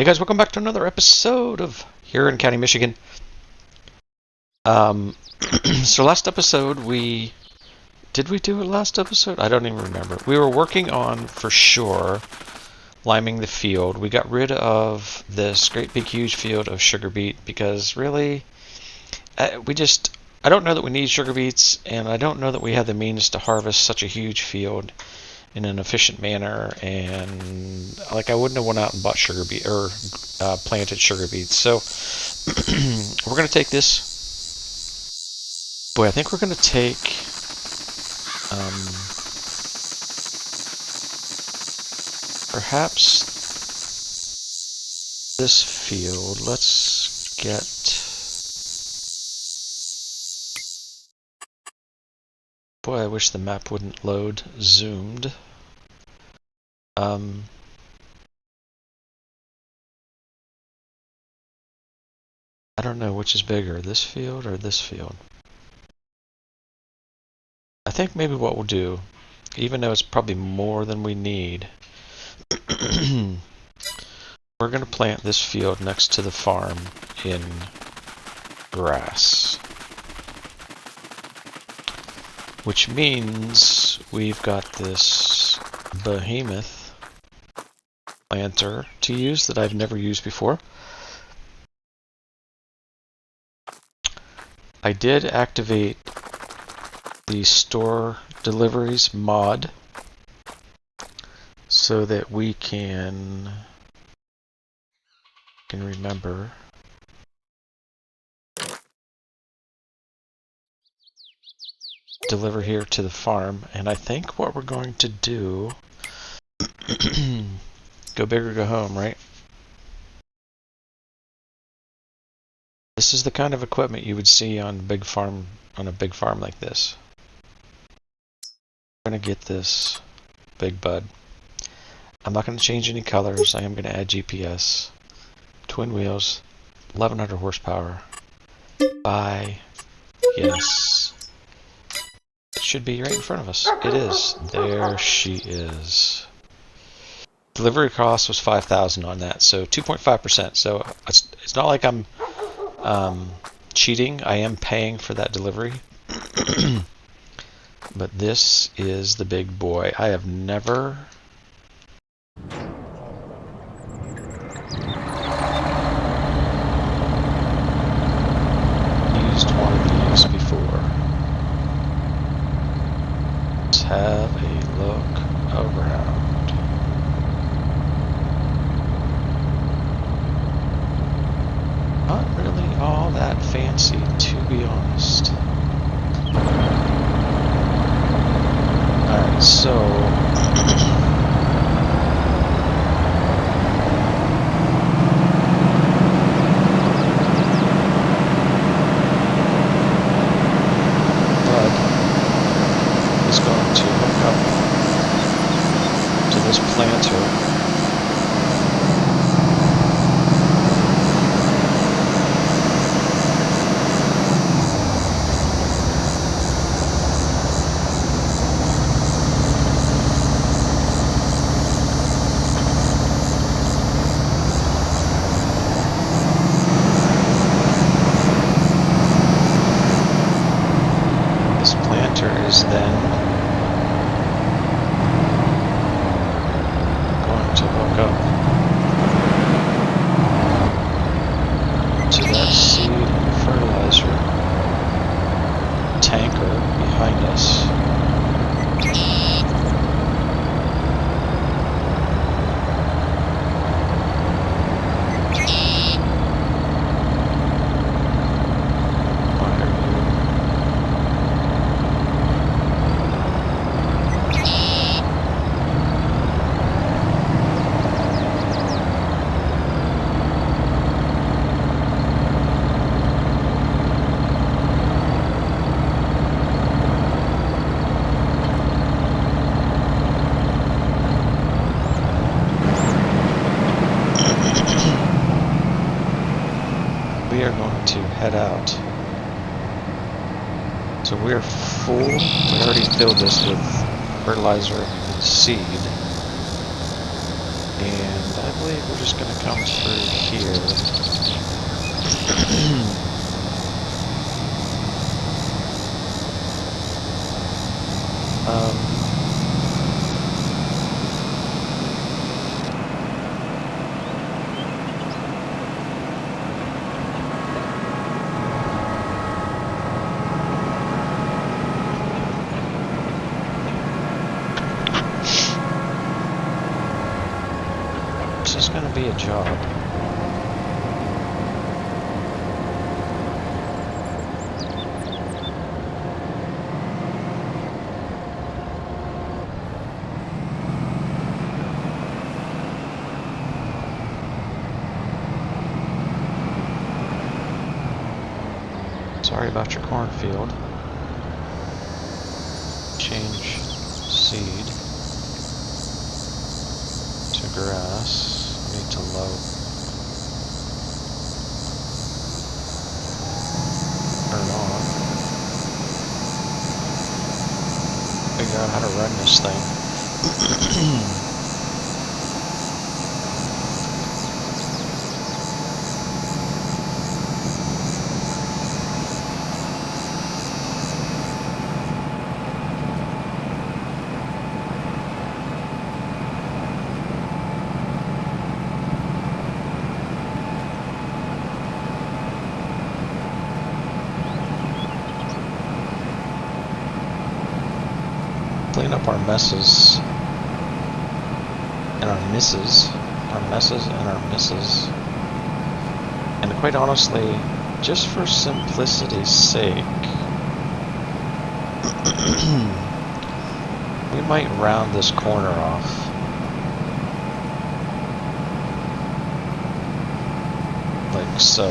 Hey guys, welcome back to another episode of Huron County, Michigan. Um, so last episode did we do it last episode? I don't even remember. We were working on, for sure, liming the field. We got rid of this great big huge field of sugar beet because really, I don't know that we need sugar beets, and I don't know that we have the means to harvest such a huge field in an efficient manner, and like I wouldn't have went out and bought sugar beet or planted sugar beets. So we're going to take this. Boy, I think we're going to take perhaps this field. Let's get. Boy, I wish the map wouldn't load zoomed. I don't know which is bigger, this field or this field. I think maybe what we'll do, even though it's probably more than we need, we're going to plant this field next to the farm in grass. Which means we've got this behemoth planter to use that I've never used before. I did activate the store deliveries mod so that we can remember deliver here to the farm, and I think what we're going to do go big or go home, right? This is the kind of equipment you would see on a big farm like this. I'm going to get this big bud. I'm not going to change any colors. I am going to add GPS. Twin wheels, 1100 horsepower. Buy. Yes. It should be right in front of us. It is. There she is. Delivery cost was $5,000 on that, so 2.5%. So it's not like I'm cheating. I am paying for that delivery. But this is the big boy. I have never used one of these before. Let's have a look around. Not really all that fancy, to be honest. Alright, so Bud is going to hook up to this planter. Is then going to hook up to that seed and fertilizer tanker behind us. We are going to head out. So we're full. We already filled this with fertilizer and seed. And I believe we're just going to come through here. This is going to be a job. Sorry about your cornfield. Change seed to grass. Need to load. Turn on. Figure out how to run this thing. Clean up our messes and our misses, and quite honestly, just for simplicity's sake, we might round this corner off. Like so.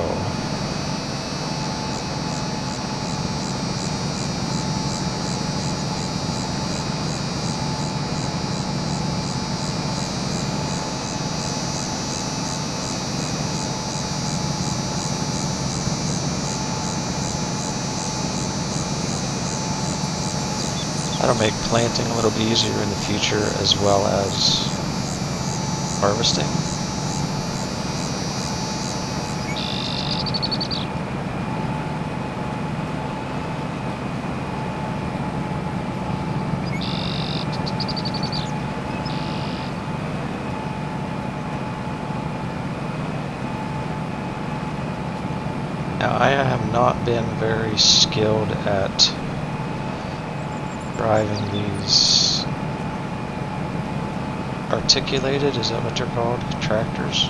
That'll make planting a little bit easier in the future, as well as harvesting. Now, I have not been very skilled at driving these articulated, is that what they're called? Tractors?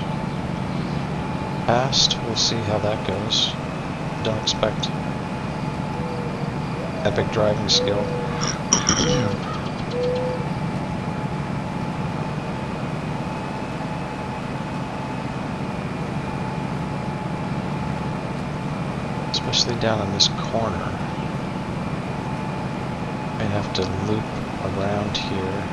Past, we'll see how that goes. Don't expect epic driving skill. Especially down in this corner. I have to loop around here.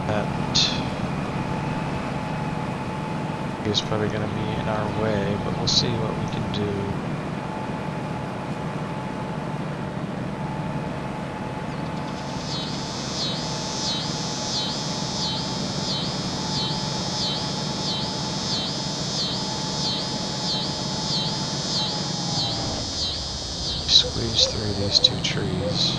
That is probably going to be in our way, but we'll see what we can do. Squeeze through these two trees.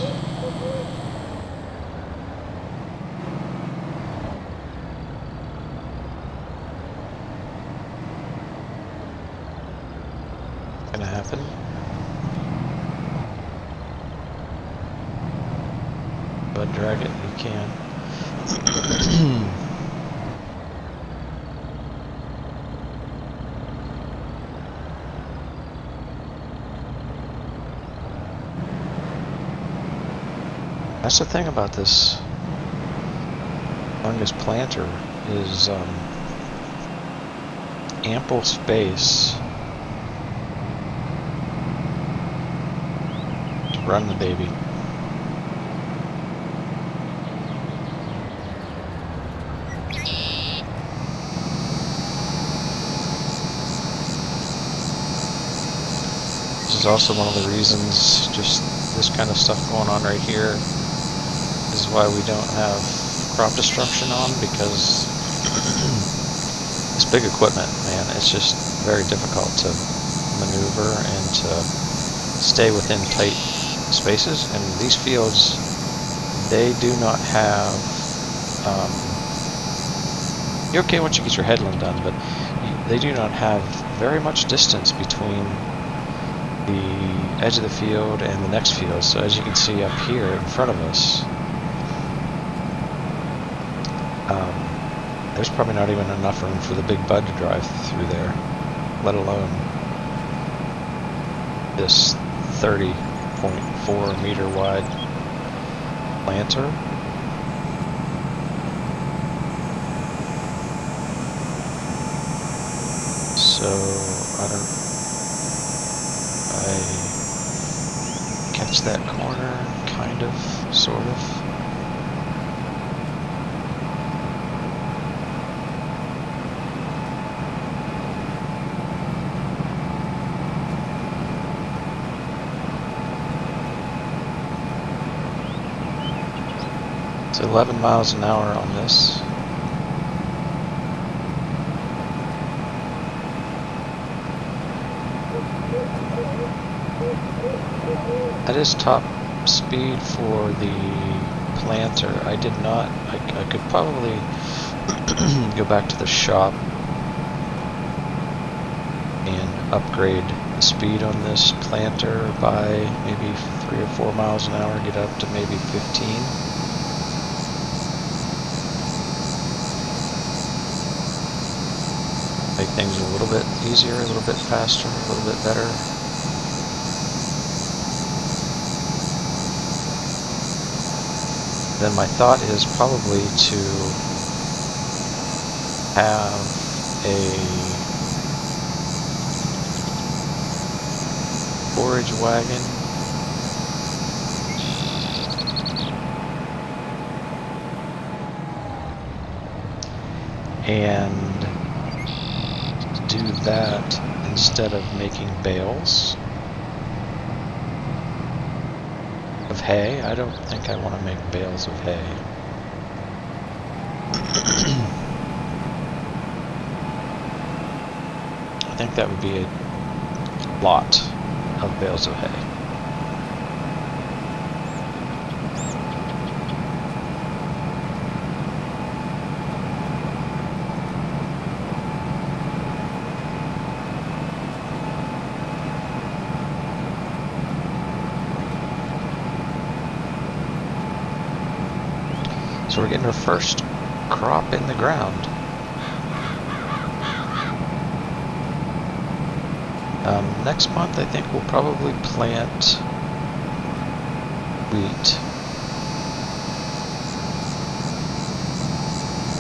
Gonna happen. But drag it, you can. That's the thing about this fungus planter is ample space to run the baby. This is also one of the reasons, just this kind of stuff going on right here. This is why we don't have crop destruction on, because it's big equipment, man. It's just very difficult to maneuver and to stay within tight spaces. And these fields, they do not have, you're okay once you get your headland done, but they do not have very much distance between the edge of the field and the next field. So as you can see up here in front of us, there's probably not even enough room for the big bud to drive through there, let alone this 30.4 meter wide planter. So I catch that corner, kind of, sort of. It's 11 miles an hour on this. That is top speed for the planter. I did not, I could probably go back to the shop and upgrade the speed on this planter by maybe 3 or 4 miles an hour, get up to maybe 15. Make things a little bit easier, a little bit faster, a little bit better. Then my thought is probably to have a forage wagon and do that instead of making bales of hay. I don't think I want to make bales of hay. I think that would be a lot of bales of hay. So we're getting our first crop in the ground. Next month I think we'll probably plant wheat.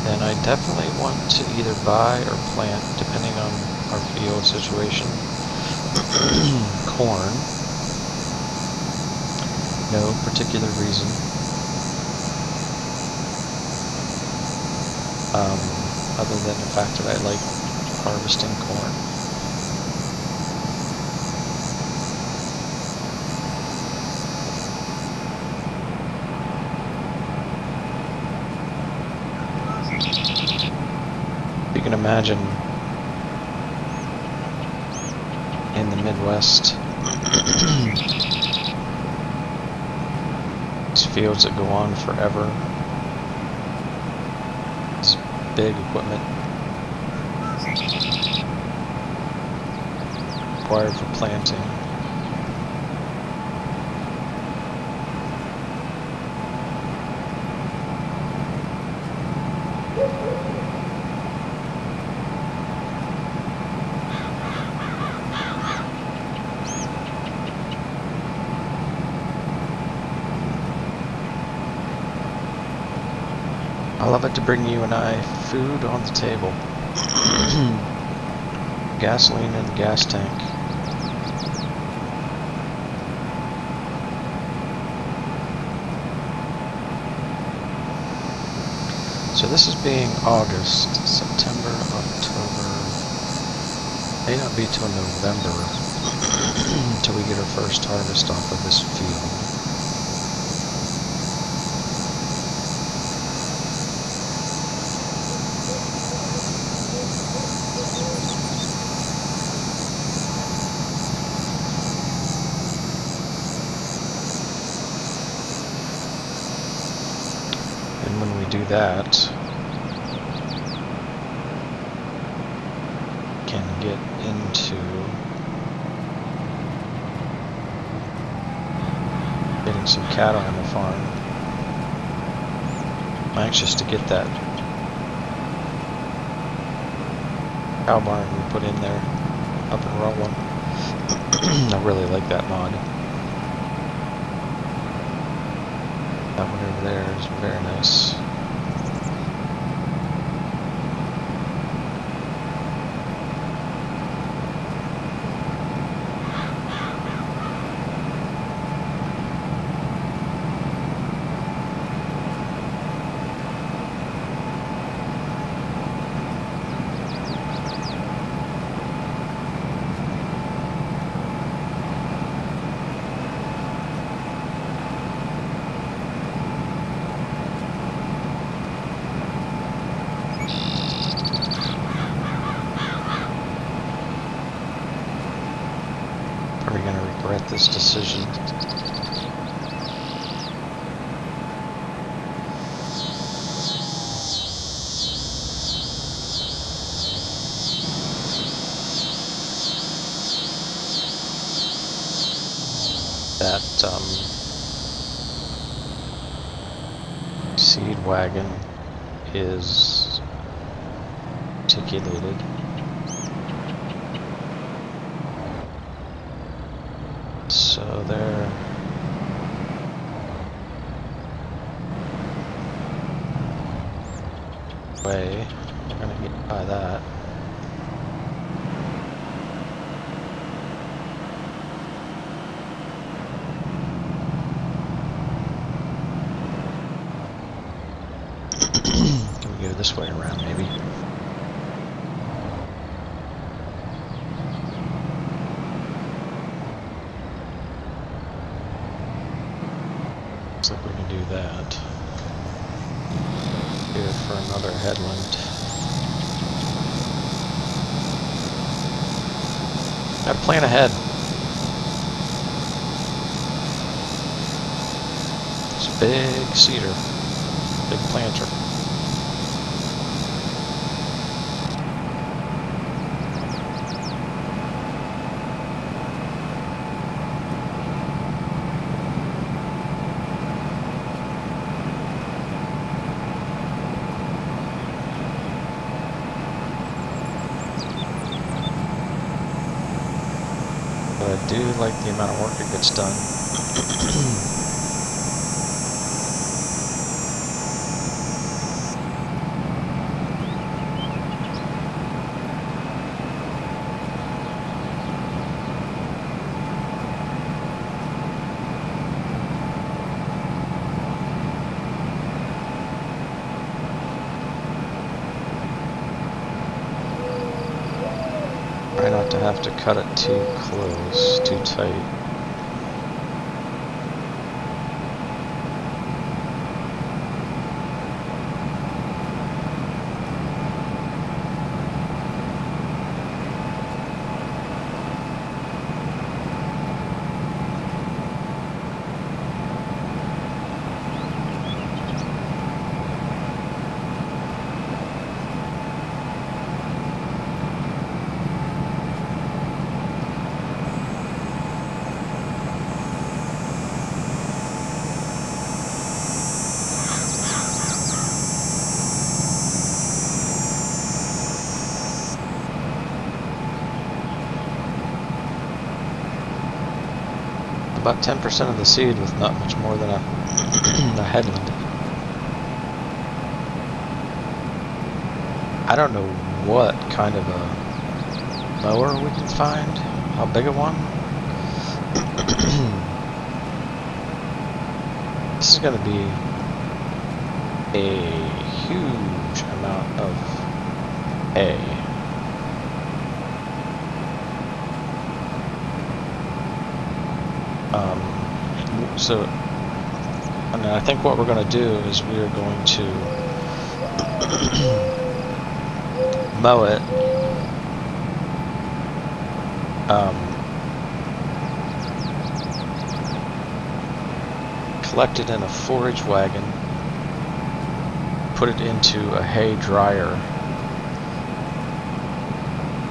And I definitely want to either buy or plant, depending on our field situation, corn. No particular reason. Other than the fact that I like harvesting corn. You can imagine in the Midwest, these fields that go on forever. Big equipment required for planting. I love it to bring you and I food on the table. Gasoline in the gas tank. So this is being August, September, October. May not be till November until we get our first harvest off of this field. that, can get into getting some cattle on the farm. I'm anxious to get that cow barn we put in there up and rolling. I really like that mod. That one over there is very nice. Probably going to regret this decision. That seed wagon is articulated. So they're way. We're gonna get by that. Can we go this way around maybe? Looks like we can do that. Here for another headland. Gotta plan ahead. It's a big cedar, big planter. I do like the amount of work it gets done. Try not to have to cut it too close, too tight. About 10% of the seed with not much more than a headland. I don't know what kind of a mower we can find. How big a one? This is going to be a huge amount of hay. So, and I think what we're going to do is we are going to mow it, collect it in a forage wagon, put it into a hay dryer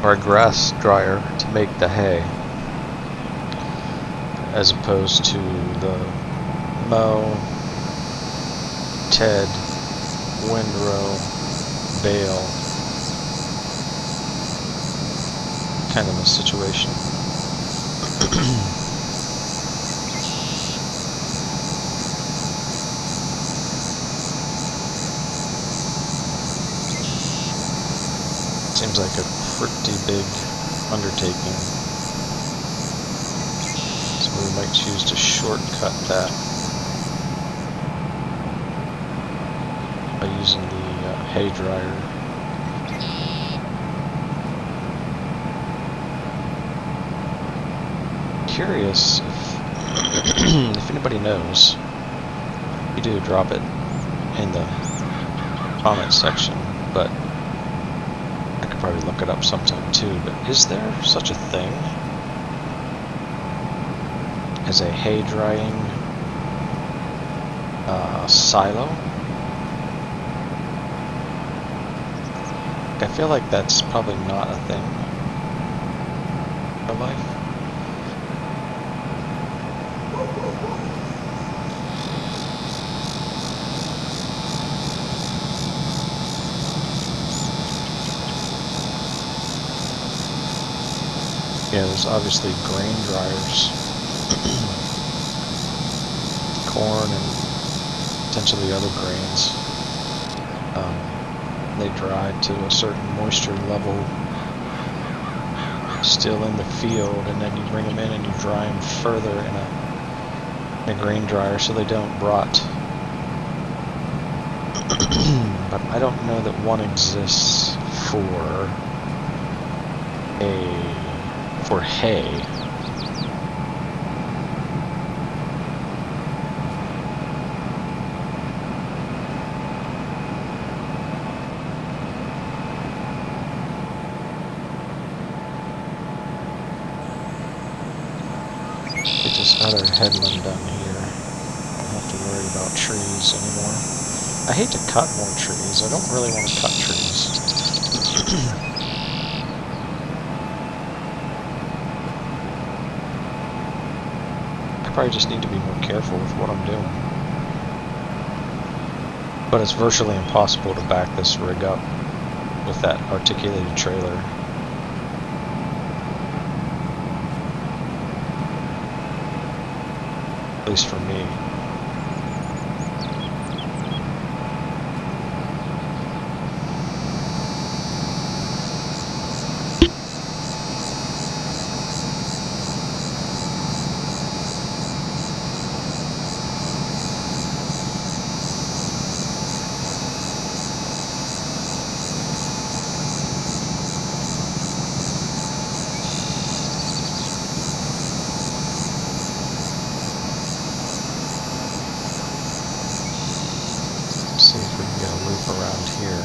or a grass dryer to make the hay, as opposed to the mow, ted, windrow, bale kind of a situation. Seems like a pretty big undertaking, so we might choose to shortcut that by using the hay dryer. Curious if anybody knows. If you do, drop it in the comment section, but I could probably look it up sometime too. But is there such a thing as a hay drying silo? I feel like that's probably not a thing in real life. Yeah, there's obviously grain dryers, corn and potentially other grains. They dry to a certain moisture level still in the field, and then you bring them in and you dry them further in a grain dryer so they don't rot. But I don't know that one exists for hay. Get this other headland down here. Don't have to worry about trees anymore. I hate to cut more trees. I don't really want to cut trees. Probably just need to be more careful with what I'm doing. But it's virtually impossible to back this rig up with that articulated trailer. At least for me. See if we can get a loop around here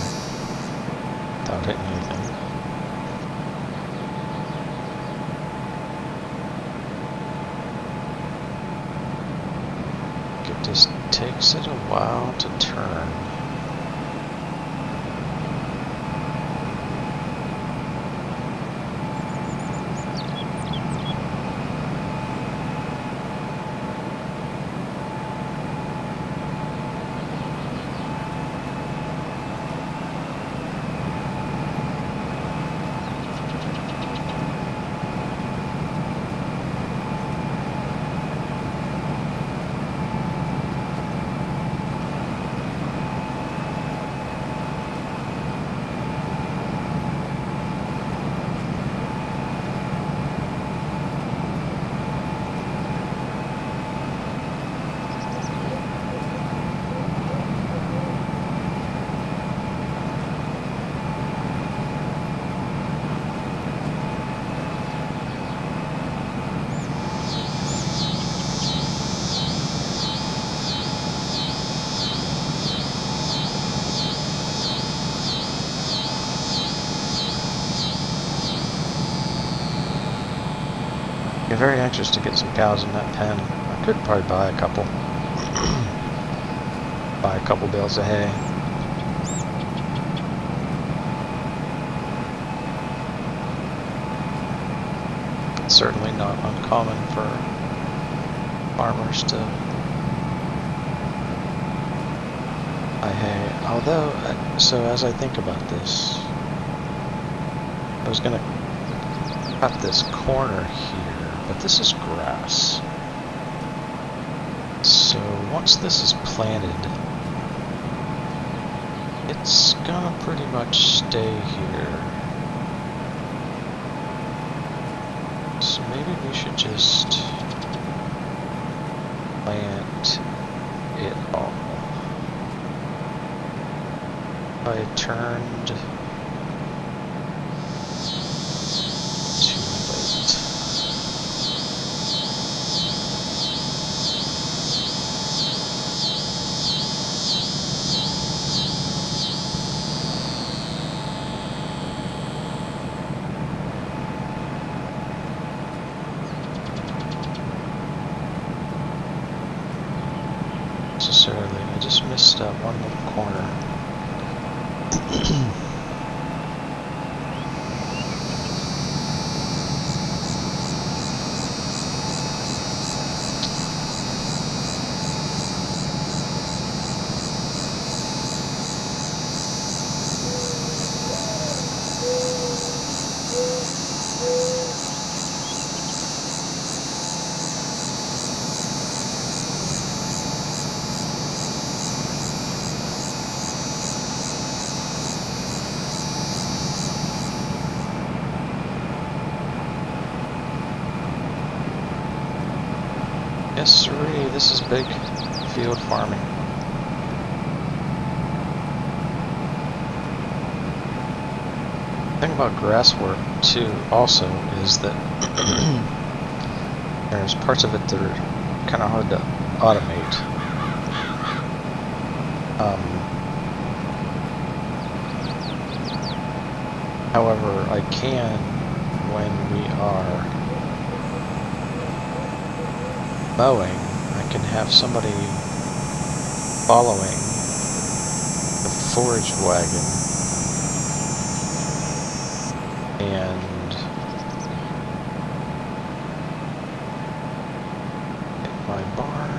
without hitting anything. It just takes it a while to turn. I'm very anxious to get some cows in that pen. I could probably buy a couple. Buy a couple bales of hay. certainly not uncommon for farmers to buy hay. Although, so as I think about this, I was going to cut this corner here, but this is grass. So once this is planted, it's gonna pretty much stay here. So maybe we should just plant it all. I turned too late. Necessarily, I just missed that one little corner. Yes, sirree, this is big field farming. The thing about grass work, too, also, is that there's parts of it that are kind of hard to automate. However, I can when we are mowing, I can have somebody following the forage wagon and hit my barn.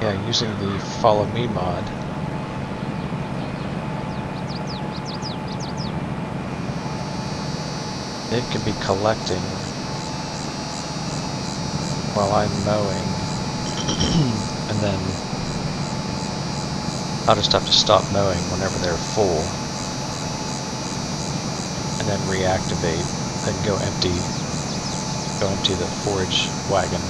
Yeah, using the follow me mod. It can be collecting while I'm mowing, and then I'll just have to stop mowing whenever they're full, and then reactivate, then go empty the forage wagon,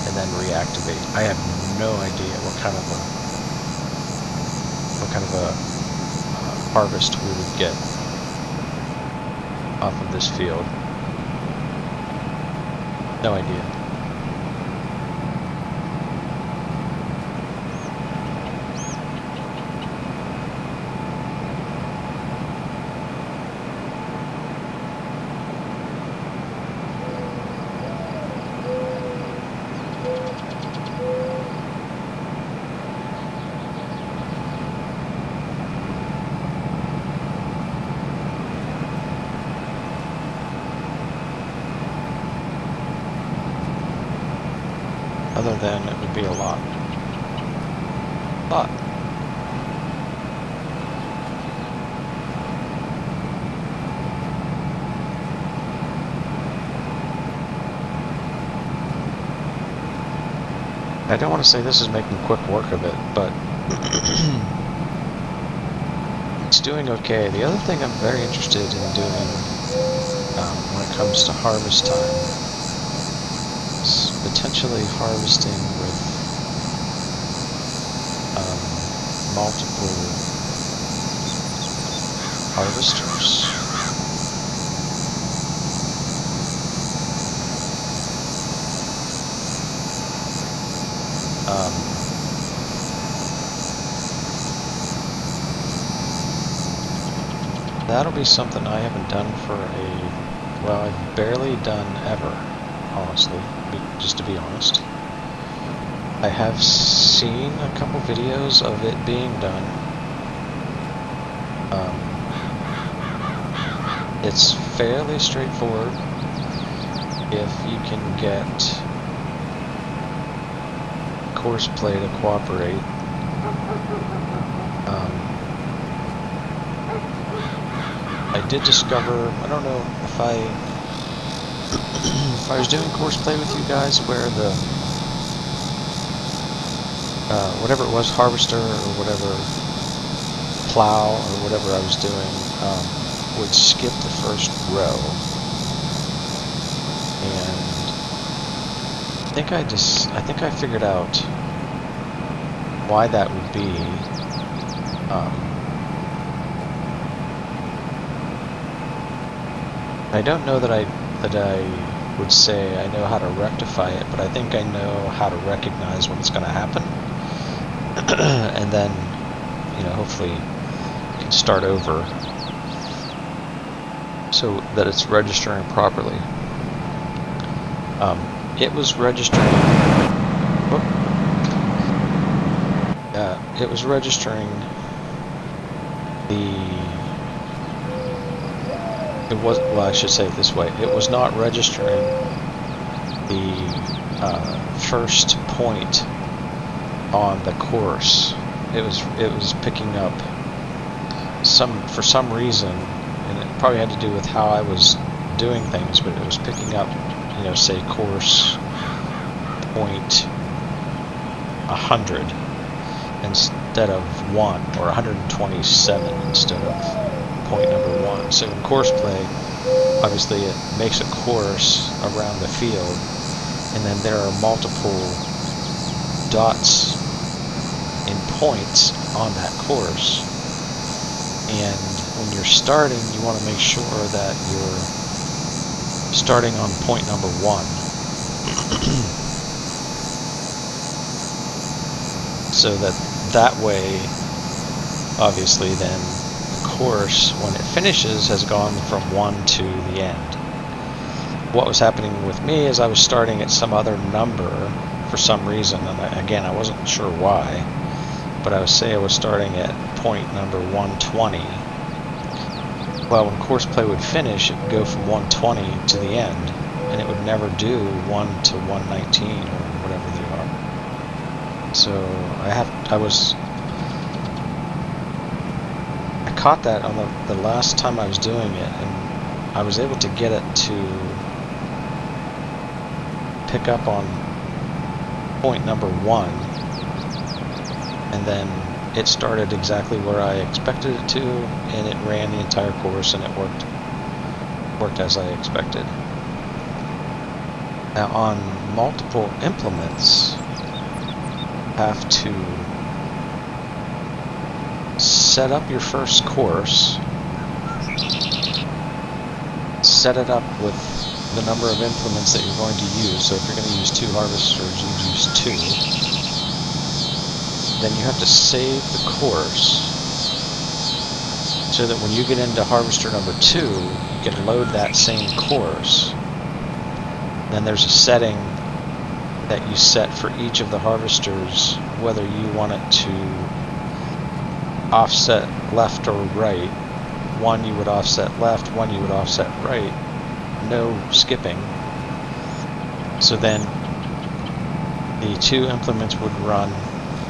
and then reactivate. I have no idea what kind of a harvest we would get off of this field. No idea. Other than it would be a lot. But I don't want to say this is making quick work of it, but it's doing okay. The other thing I'm very interested in doing when it comes to harvest time is potentially harvesting with multiple harvesters. That'll be something I haven't done for well, I've barely done ever, honestly, just to be honest. I have seen a couple videos of it being done, It's fairly straightforward if you can get course play to cooperate. I did discover, I don't know if I was doing course play with you guys where the whatever it was, harvester or whatever, plow or whatever I was doing, would skip the first row. And I think I figured out why that would be. I don't know that I would say I know how to rectify it, but I think I know how to recognize when it's going to happen, and then, you know, hopefully can start over so that it's registering properly. It was registering. It was registering It was, well, I should say it this way. It was not registering the first point on the course. It was picking up for some reason, and it probably had to do with how I was doing things, but it was picking up, you know, say course point 100 instead of 1, or 127 instead of point number 1. So in course play, obviously it makes a course around the field, and then there are multiple dots and points on that course. And when you're starting, you want to make sure that you're starting on point number 1. So that way, obviously, then the course, when it finishes, has gone from 1 to the end. What was happening with me is I was starting at some other number for some reason, and again, I wasn't sure why, but I would say I was starting at point number 120. Well, when course play would finish, it would go from 120 to the end, and it would never do 1 to 119 or whatever they are. So I caught that on the last time I was doing it, and I was able to get it to pick up on point number 1, and then it started exactly where I expected it to, and it ran the entire course, and it worked as I expected. Now on multiple implements, have to set up your first course, set it up with the number of implements that you're going to use. So if you're going to use 2 harvesters, you use 2. Then you have to save the course so that when you get into harvester number 2, you can load that same course. Then there's a setting that you set for each of the harvesters, whether you want it to offset left or right. One you would offset left, one you would offset right, no skipping. So then the 2 implements would run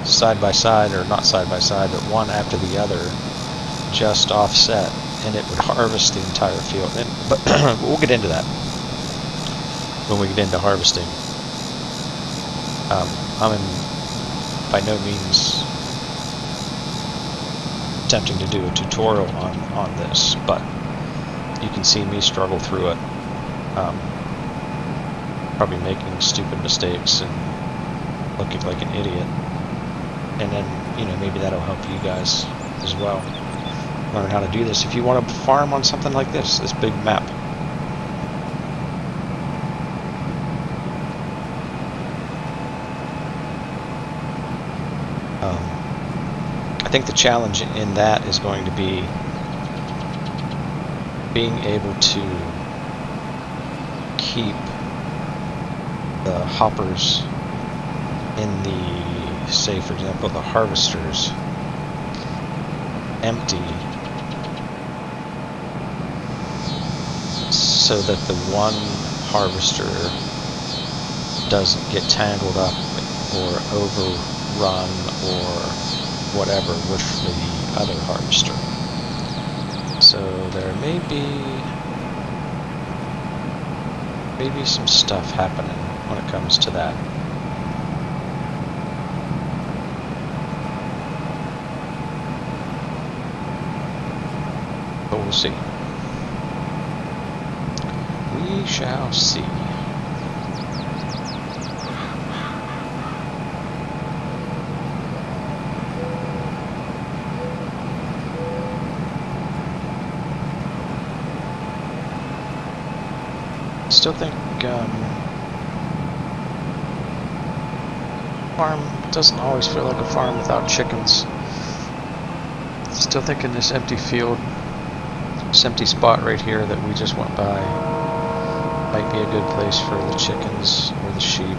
side by side, or not side by side, but one after the other, just offset, and it would harvest the entire field. But we'll get into that when we get into harvesting. I'm by no means attempting to do a tutorial on this, but you can see me struggle through it, probably making stupid mistakes and looking like an idiot. And then, you know, maybe that'll help you guys as well learn how to do this if you want to farm on something like this big map. I think the challenge in that is going to be being able to keep the hoppers in the, say for example, the harvesters empty so that the one harvester doesn't get tangled up or overrun or whatever with the other harvester. So there may be some stuff happening when it comes to that. But we'll see. We shall see. Still think farm doesn't always feel like a farm without chickens. Still thinking this empty field, this empty spot right here that we just went by might be a good place for the chickens or the sheep.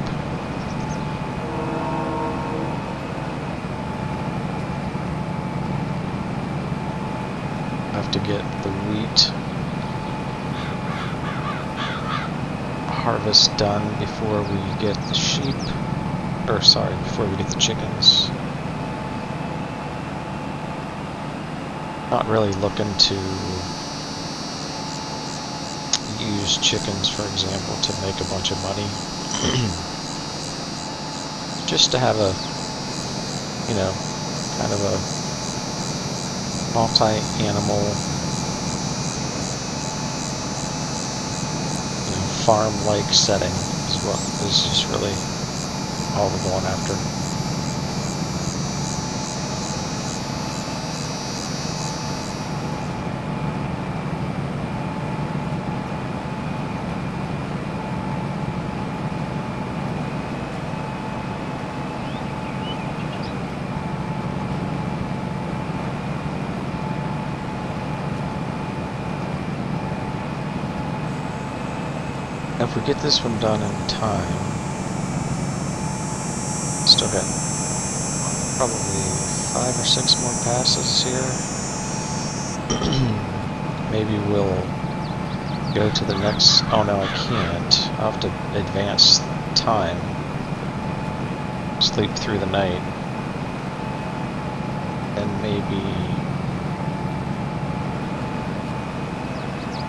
Have to get the wheat harvest done before we get the sheep, or sorry, before we get the chickens. Not really looking to use chickens, for example, to make a bunch of money. Just to have a, you know, kind of a multi-animal, farm-like setting is what is just really all we're going after. If we get this one done in time, still got probably 5 or 6 more passes here. Maybe we'll go to the next. Oh no, I can't. I'll have to advance time. Sleep through the night. And maybe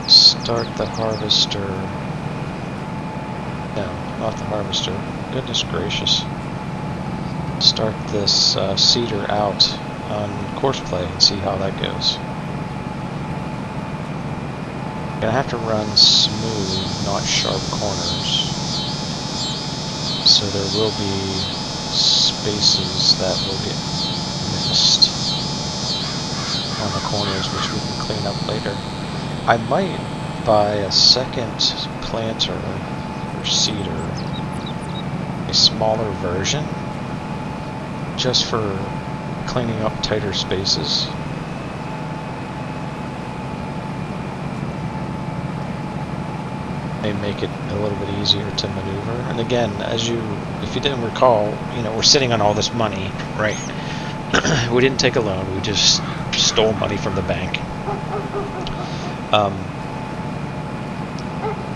start the harvester. No, not the harvester. Goodness gracious. Start this cedar out on course play and see how that goes. Gonna have to run smooth, not sharp corners. So there will be spaces that will get missed on the corners, which we can clean up later. I might buy a second planter or seeder, a smaller version, just for cleaning up tighter spaces. May make it a little bit easier to maneuver. And again, if you didn't recall, we're sitting on all this money, right? We didn't take a loan, we just stole money from the bank.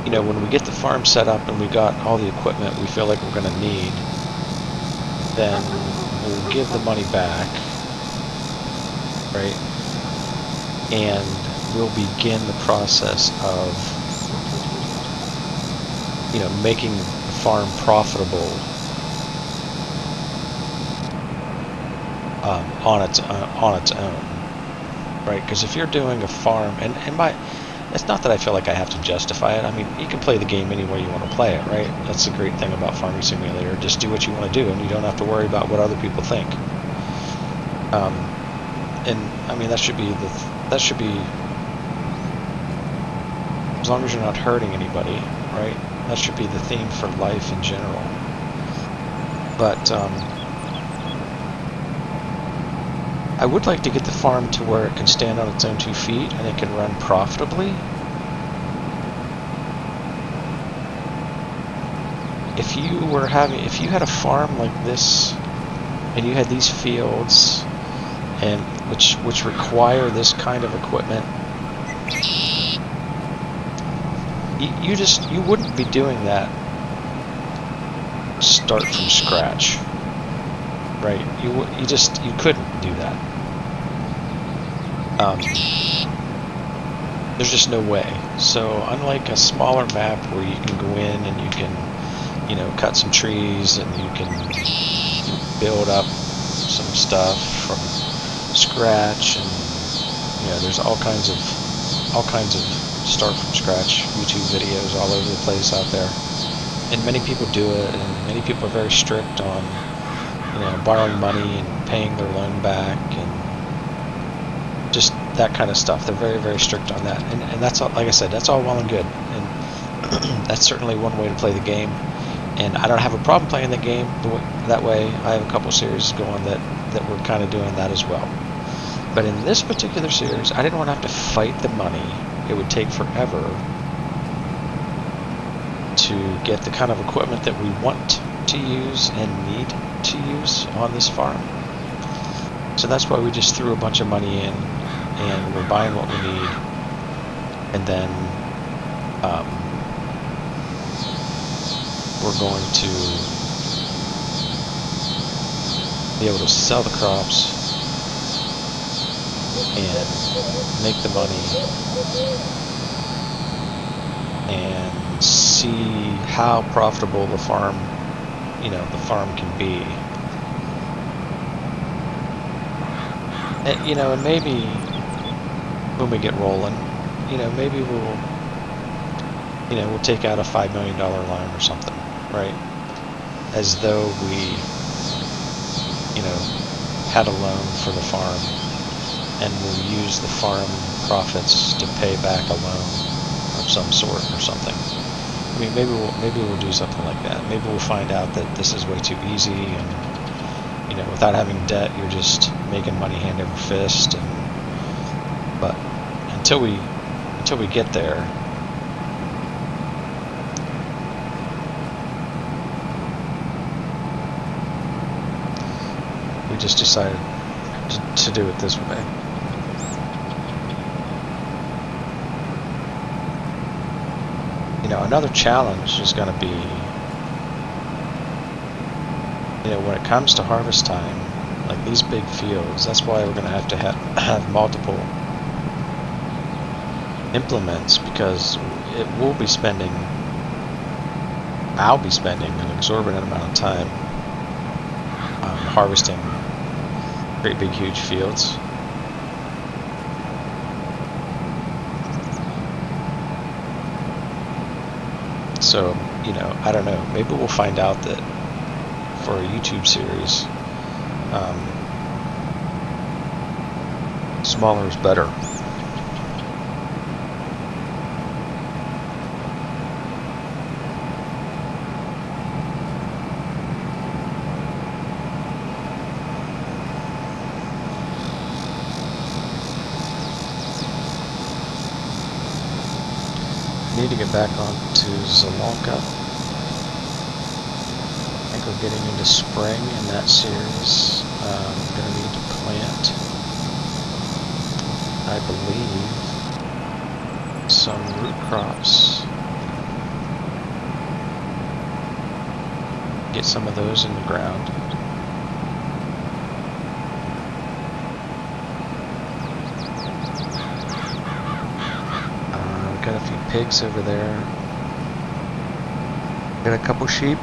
When we get the farm set up and we got all the equipment we feel like we're going to need, then we'll give the money back, right? And we'll begin the process of, making the farm profitable on its own, right? Because if you're doing a farm, it's not that I feel like I have to justify it. I mean, you can play the game any way you want to play it, right? That's the great thing about Farming Simulator. Just do what you want to do, and you don't have to worry about what other people think. And I mean, that should be as long as you're not hurting anybody, right? That should be the theme for life in general. But I would like to get the farm to where it can stand on its own 2 feet and it can run profitably. If you had a farm like this, and you had these fields, and which require this kind of equipment, you wouldn't be doing that start from scratch, right? You couldn't do that. There's just no way. So unlike a smaller map where you can go in and you can, cut some trees and you can build up some stuff from scratch, and there's all kinds of start from scratch YouTube videos all over the place out there, and many people do it, and many people are very strict on borrowing money and paying their loan back and just that kind of stuff. They're very, very strict on that, and that's all, like I said, that's all well and good, and that's certainly one way to play the game, and I don't have a problem playing the game that way. I have a couple series going that were kind of doing that as well. But in this particular series, I didn't want to have to fight the money. It would take forever to get the kind of equipment that we want to use and need to use on this farm. So that's why we just threw a bunch of money in, and we're buying what we need, and then we're going to be able to sell the crops and make the money and see how profitable the farm can be. And maybe when we get rolling, maybe we'll take out a $5 million loan or something, right? As though we, had a loan for the farm, and we'll use the farm profits to pay back a loan of some sort or something. I mean, maybe we'll do something like that. Maybe we'll find out that this is way too easy, and without having debt, you're just making money hand over fist. But until we get there, we just decided to do it this way. Another challenge is going to be, when it comes to harvest time, like these big fields, that's why we're going to have multiple implements, because I'll be spending an exorbitant amount of time harvesting great big huge fields. So, I don't know, maybe we'll find out that for a YouTube series, smaller is better. Need to get back onto Zalonka. I think we're getting into spring in that series. I'm going to need to plant, I believe, some root crops. Get some of those in the ground. Got a few pigs over there. Got a couple sheep,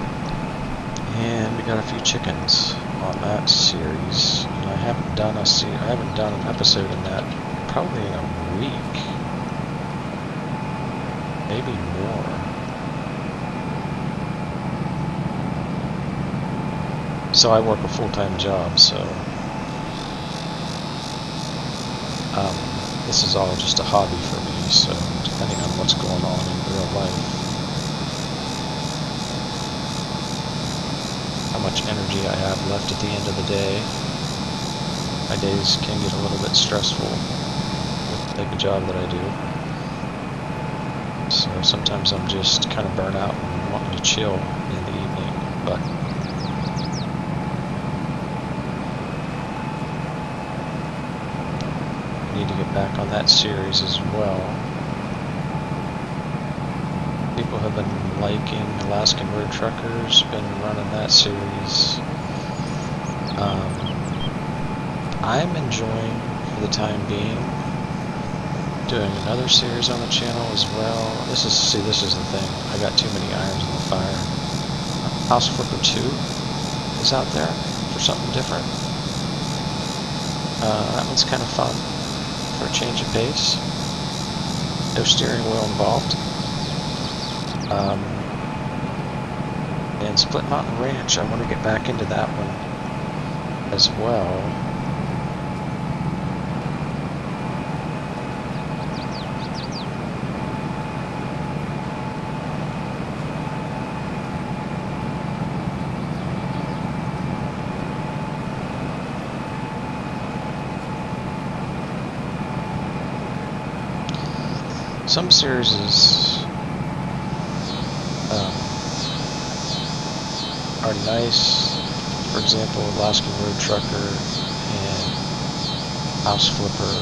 and we got a few chickens on that series. And I haven't done an episode in that probably in a week, maybe more. So I work a full-time job, so this is all just a hobby for me. So depending on what's going on in real life, how much energy I have left at the end of the day, my days can get a little bit stressful with the job that I do. So sometimes I'm just kind of burnt out and wanting to chill in the evening, but I need to get back on that series as well. people have been liking Alaskan Road Truckers, been running that series. I'm enjoying, for the time being, doing another series on the channel as well. This is the thing. I got too many irons in the fire. House Flipper 2 is out there for something different. That one's kind of fun for a change of pace. No steering wheel involved. And Split Mountain Ranch, I want to get back into that one as well. Some series are nice. For example, Alaskan Road Trucker and House Flipper.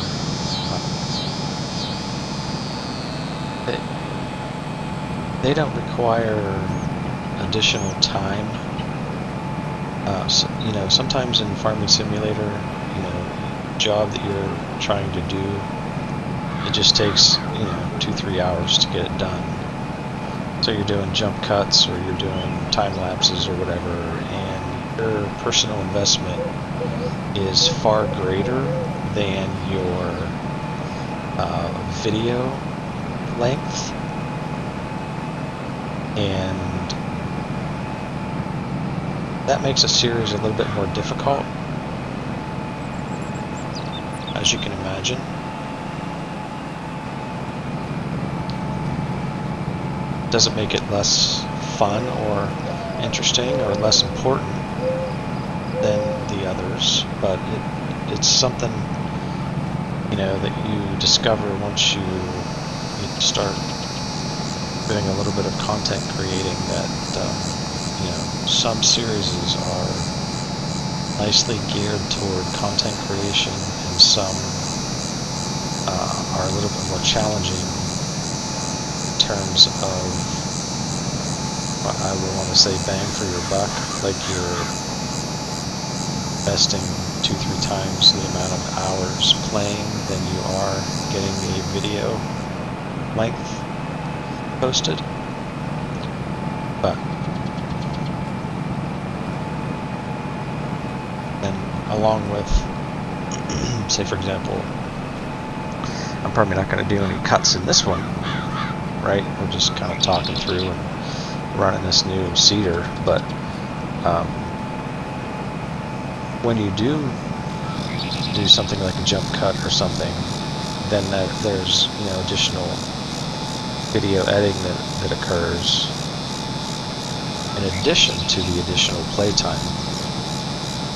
They don't require additional time. So, sometimes in Farming Simulator, job that you're trying to do, it just takes 2-3 hours to get it done. So you're doing jump cuts or you're doing time lapses or whatever, and your personal investment is far greater than your video length, and that makes a series a little bit more difficult, as you can imagine. Doesn't make it less fun or interesting or less important than the others, but it's something that you discover once you start doing a little bit of content creating, that some series are nicely geared toward content creation and some are a little bit more challenging in terms of, I would want to say, bang for your buck, like you're investing 2-3 times the amount of hours playing than you are getting the video length posted. But then along with, say for example, I'm probably not going to do any cuts in this one, right? We're just kind of talking through and running this new seeder, but when you do something like a jump cut or something, then there's additional video editing that occurs in addition to the additional playtime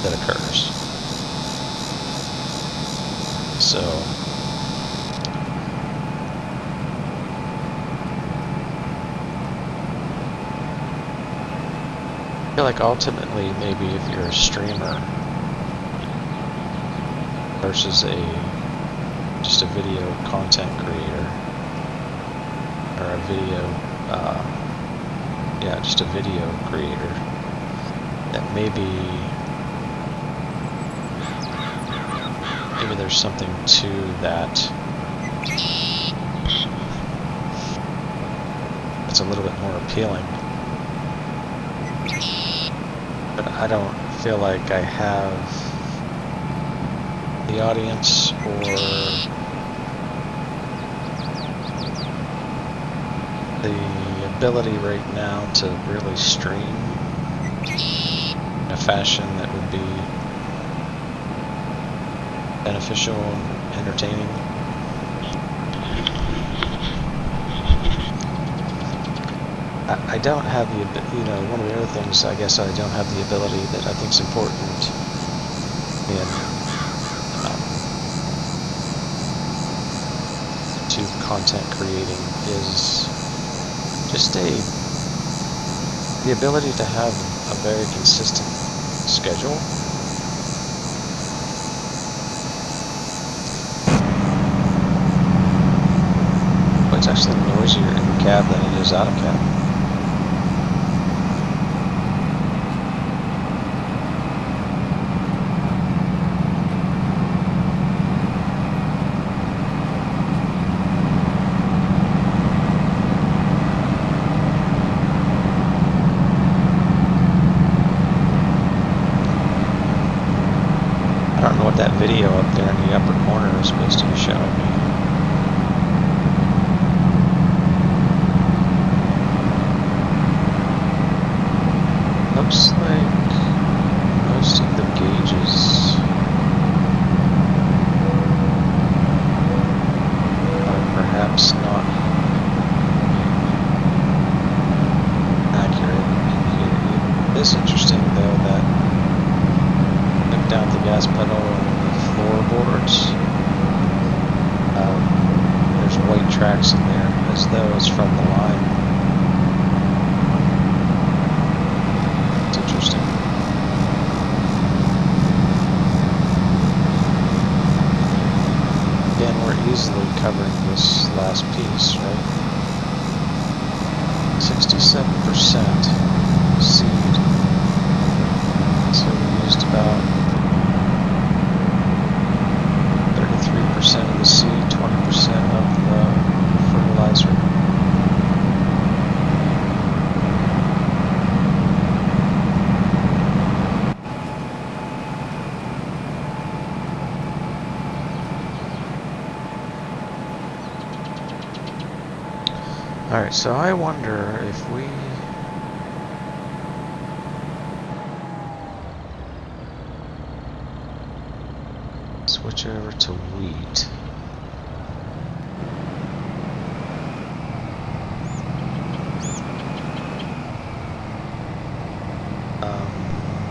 that occurs. So I feel like ultimately, maybe if you're a streamer versus just a video content creator, or a video, just a video creator, that maybe there's something to that. It's a little bit more appealing. But I don't feel like I have the audience or the ability right now to really stream in a fashion that would be beneficial and entertaining. I don't have the, one of the other things, I guess, I don't have the ability that I think is important in to content creating is just the ability to have a very consistent schedule. It's actually noisier in the cab than it is out of cab. I don't know what that video up there in the upper corner is supposed to be showing me. Looks like most of the gauges are perhaps not accurate in here. It is interesting though that look down the gas pedal and the floorboards. There's white tracks in there as though it's from the line. Interesting. Again, we're easily covering this last piece, right? 67% seed. So we used about 33% of the seed, 20% of the fertilizer. Alright, so I wonder if we switch over to wheat.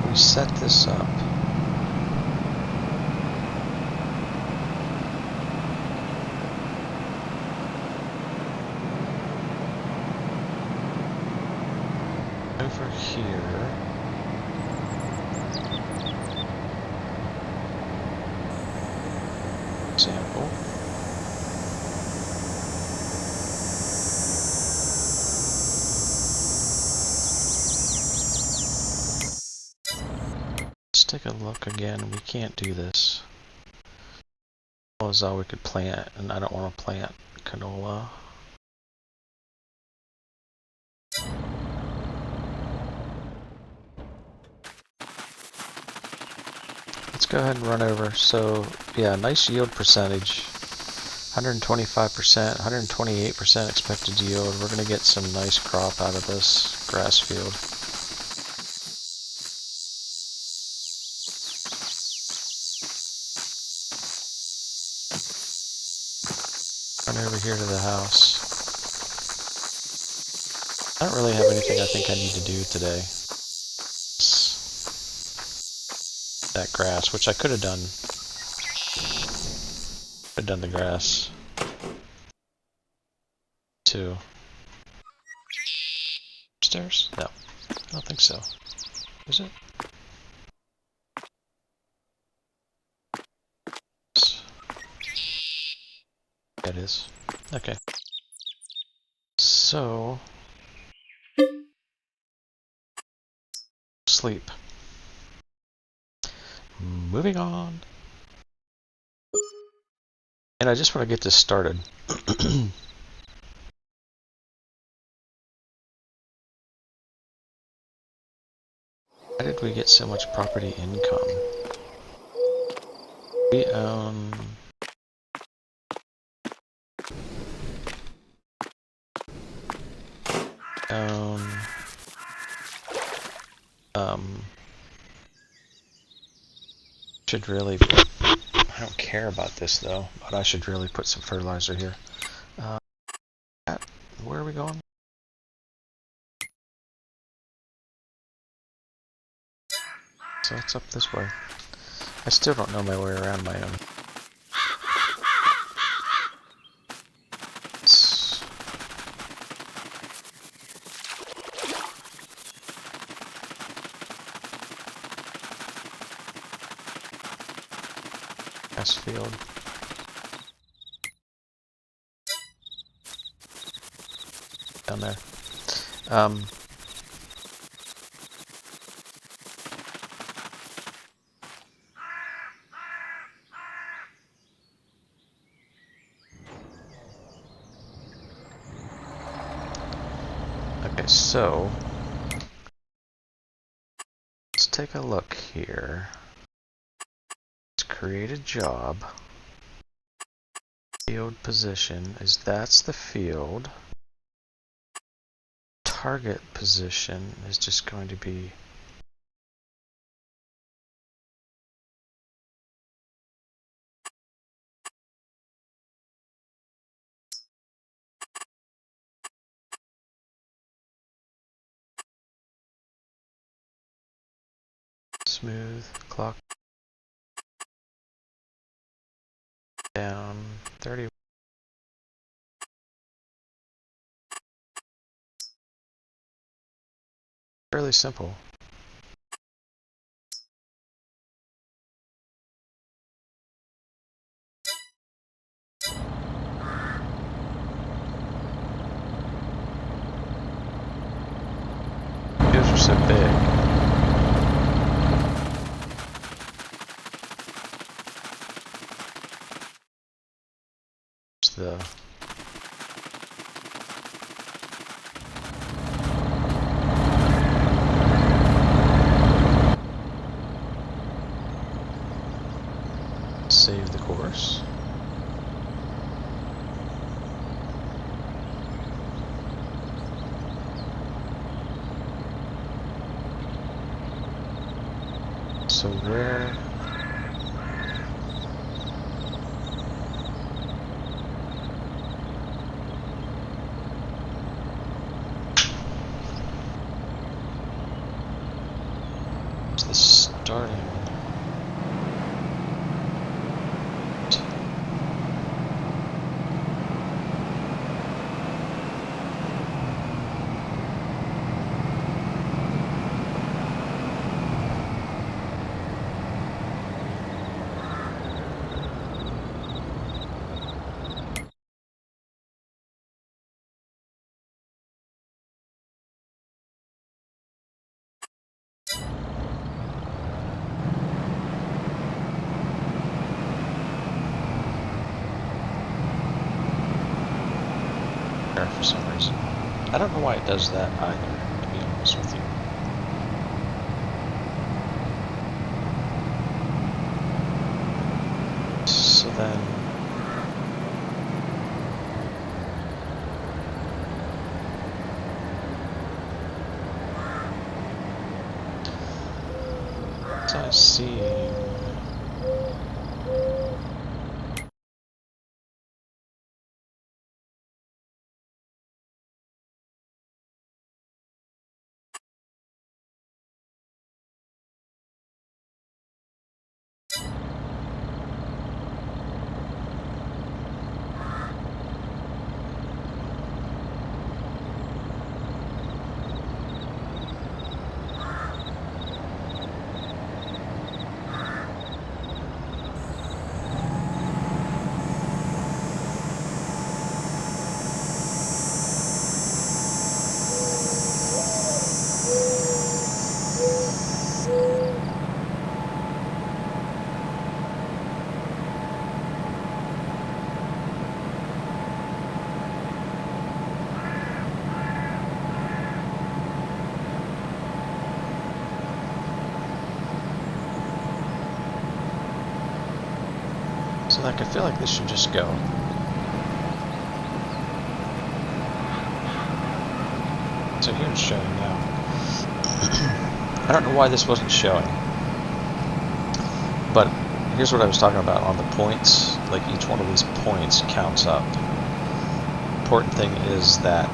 We set this up. Over here. Example. Let's take a look again. We can't do this. That was all we could plant, and I don't want to plant canola. Let's go ahead and run over. So, yeah, nice yield percentage. 125%, 128% expected yield. We're going to get some nice crop out of this grass field. Run over here to the house. I don't really have anything I think I need to do today. That grass, which I could have done. Could have done the grass too. Upstairs? No, I don't think so. Is it? Yeah, it is. Okay. So sleep. Moving on. And I just want to get this started. Why did we get so much property income? We own... should really... I don't care about this though, but I should really put some fertilizer here. Where are we going? So it's up this way. I still don't know my way around my own. Field. down there. Okay, so let's take a look here. Let's create a job. Field position is that's the field. Target position is just going to be smooth, clock down 30. Fairly simple. Those are so big. The save the course. So where is the starting? For some reason. I don't know why it does that either, to be honest with you. So then I see so like I feel like this should just go. So here it's showing now. I don't know why this wasn't showing. But here's what I was talking about on the points. Like each one of these points counts up. Important thing is that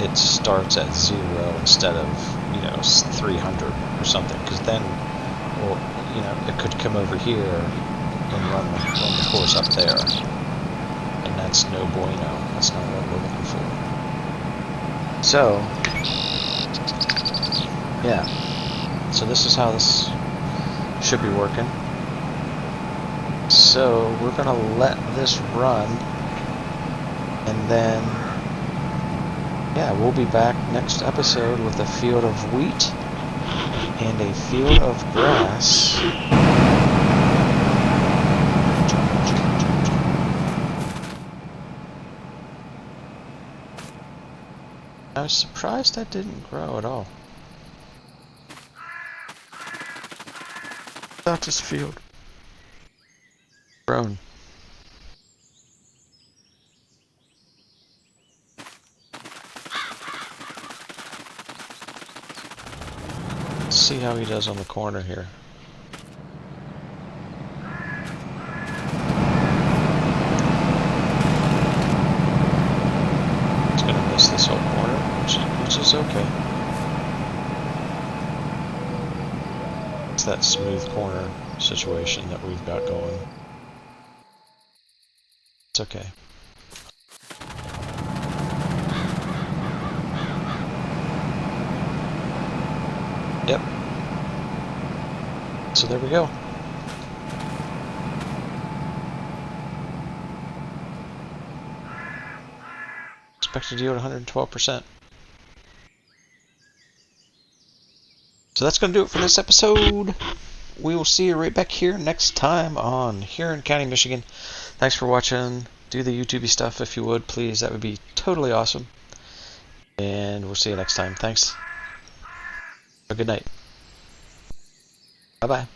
it starts at 0 instead of, 300 or something. Because then, well, it could come over here and run the course up there. And that's no bueno. That's not what we're looking for. So, yeah. So this is how this should be working. So we're going to let this run, and then yeah, we'll be back next episode with a field of wheat and a field of grass. I was surprised that didn't grow at all. Not this field. Grown. Let's see how he does on the corner here. He's gonna miss this whole corner, which is okay. It's that smooth corner situation that we've got going. It's okay. Yep. So there we go. Expected yield 112%. So that's going to do it for this episode. We will see you right back here next time on Huron County, Michigan. Thanks for watching. Do the YouTube stuff if you would, please. That would be totally awesome. And we'll see you next time. Thanks. Have a good night. Bye-bye.